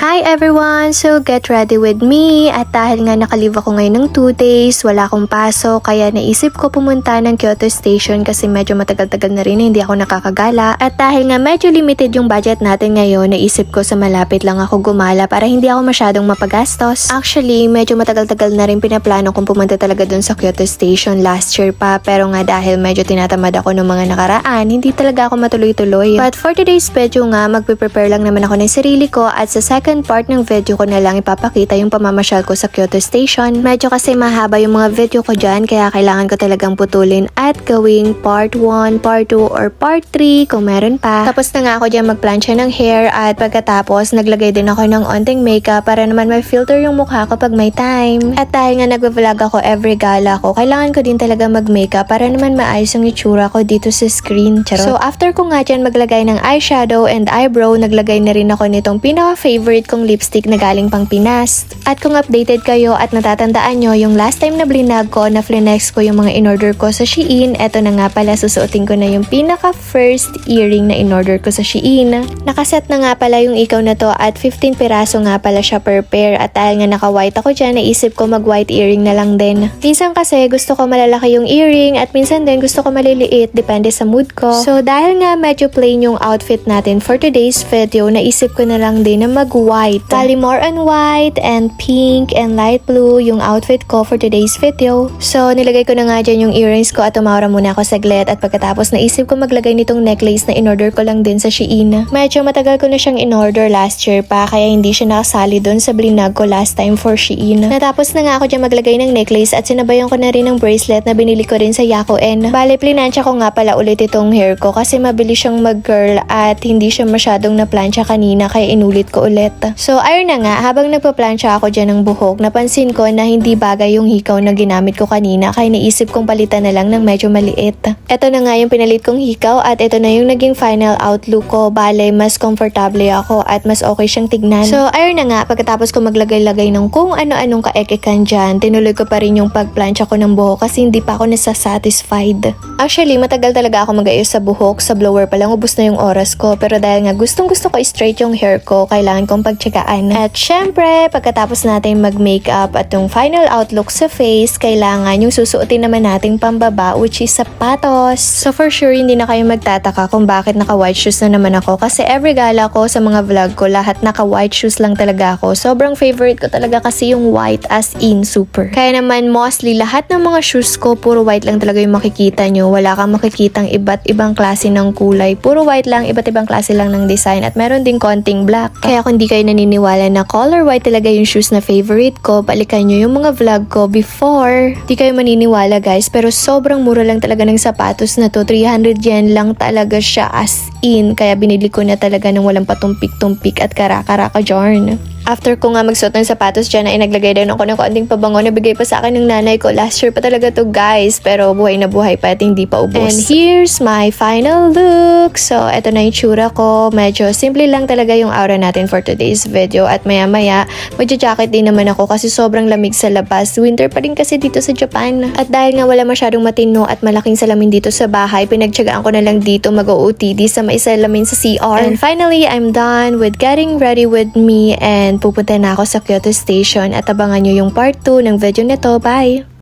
Hi everyone! So get ready with me at dahil nga nakalive ako ngayon ng 2 days, wala akong pasok kaya naisip ko pumunta ng Kyoto Station kasi medyo matagal-tagal na rin na hindi ako nakakagala at dahil nga medyo limited yung budget natin ngayon, naisip ko sa malapit lang ako gumala para hindi ako masyadong mapagastos. Actually, medyo matagal-tagal na rin pinaplano kong pumunta talaga dun sa Kyoto Station last year pa pero nga dahil medyo tinatamad ako ng mga nakaraan, hindi talaga ako matuloy-tuloy. But for today's video nga, magpe-prepare lang naman ako ng sarili ko at sa second part ng video ko na lang ipapakita yung pamamasyal ko sa Kyoto Station. Medyo kasi mahaba yung mga video ko dyan kaya kailangan ko talagang putulin at gawing part 1, part 2, or part 3 kung meron pa. Tapos na nga ako dyan magplansya ng hair at pagkatapos naglagay din ako ng onting makeup para naman may filter yung mukha ko pag may time. At dahil nga nagve-vlog ako every gala ko, kailangan ko din talaga mag-makeup para naman maayos yung itsura ko dito sa screen. Charot. So after ko nga dyan maglagay ng eyeshadow and eyebrow, naglagay na rin ako nitong pinaka-favorite kong lipstick na galing pang Pinas. At kung updated kayo at natatandaan nyo, yung last time na blinag ko na flinex ko yung mga in-order ko sa Shein, eto na nga pala, susuotin ko na yung pinaka-first earring na in-order ko sa Shein. Nakaset na nga pala yung ikaw na to at 15 piraso nga pala siya per pair at dahil nga naka-white ako dyan, naisip ko mag-white earring na lang din. Minsan kasi gusto ko malalaki yung earring at minsan din gusto ko maliliit, depende sa mood ko. So dahil nga medyo plain yung outfit natin for today's video, naisip ko na lang din na mag-white. Bali more on white and pink and light blue yung outfit ko for today's video. So nilagay ko na nga dyan yung earrings ko at tumawara muna ako saglit at pagkatapos naisip ko maglagay nitong necklace na in-order ko lang din sa Shein. Medyo matagal ko na siyang in-order last year pa kaya hindi siya nakasali dun sa blinag ko last time for Shein. Natapos na nga ako dyan maglagay ng necklace at sinabayan ko na rin ng bracelet na binili ko rin sa Yakoen. Bali plinansya ko nga pala ulit itong hair ko kasi mabilis siyang mag-curl at hindi siya masyadong naplansya kanina kaya inulit ko ulit. So ayun na nga, habang nagpaplansya ako dyan ng buhok, napansin ko na hindi bagay yung hikaw na ginamit ko kanina kaya naisip kong palitan na lang ng medyo maliit. Ito na nga yung pinalit kong hikaw at ito na yung naging final outlook ko. Bale, mas comfortable ako at mas okay siyang tignan. So ayun na nga, pagkatapos ko maglagay-lagay ng kung ano-anong kaekekan dyan, tinuloy ko pa rin yung pagplansya ko ng buhok kasi hindi pa ako nasasatisfied. Actually, matagal talaga ako mag-ayos sa buhok. Sa blower pa lang ubos na yung oras ko pero dahil nga gustong-gusto ko straight yung hair ko, kailangan kong pagtsagaan. At syempre, pagkatapos natin mag-makeup at yung final outlook sa face, kailangan yung susuotin naman nating pambaba which is sapatos. So for sure, hindi na kayo magtataka kung bakit naka-white shoes na naman ako kasi every gala ko sa mga vlog ko, lahat naka-white shoes lang talaga ako. Sobrang favorite ko talaga kasi yung white as in super. Kaya naman mostly lahat ng mga shoes ko, puro white lang talaga yung makikita nyo. Wala kang makikitang iba't ibang klase ng kulay. Puro white lang, iba't ibang klase lang ng design at meron din konting black. Kaya kung di kayo naniniwala na color white talaga yung shoes na favorite ko, balikan nyo yung mga vlog ko before. Di kayo maniniwala guys, pero sobrang mura lang talaga ng sapatos na to. 300 yen lang talaga siya as in. Kaya binili ko na talaga ng walang patumpik-tumpik at karaka-raka jarn. After ko nga magsuot ng sapatos dyan ay naglagay din ako ng konting pabango na bigay pa sa akin ng nanay ko. Last year pa talaga to guys, pero buhay na buhay pa at hindi pa ubos. And here's my final look. So eto na yung tsura ko. Medyo simple lang talaga yung aura natin for today's video at maya maya magja-jacket din naman ako kasi sobrang lamig sa labas. Winter pa rin kasi dito sa Japan. At dahil nga wala masyadong matino at malaking salamin dito sa bahay, pinagtyagaan ko na lang dito mag-OOTD sa may salamin sa CR. And finally, I'm done with getting ready with me and pupunta na ako sa Kyoto Station at abangan nyo yung part 2 ng video nito. Bye!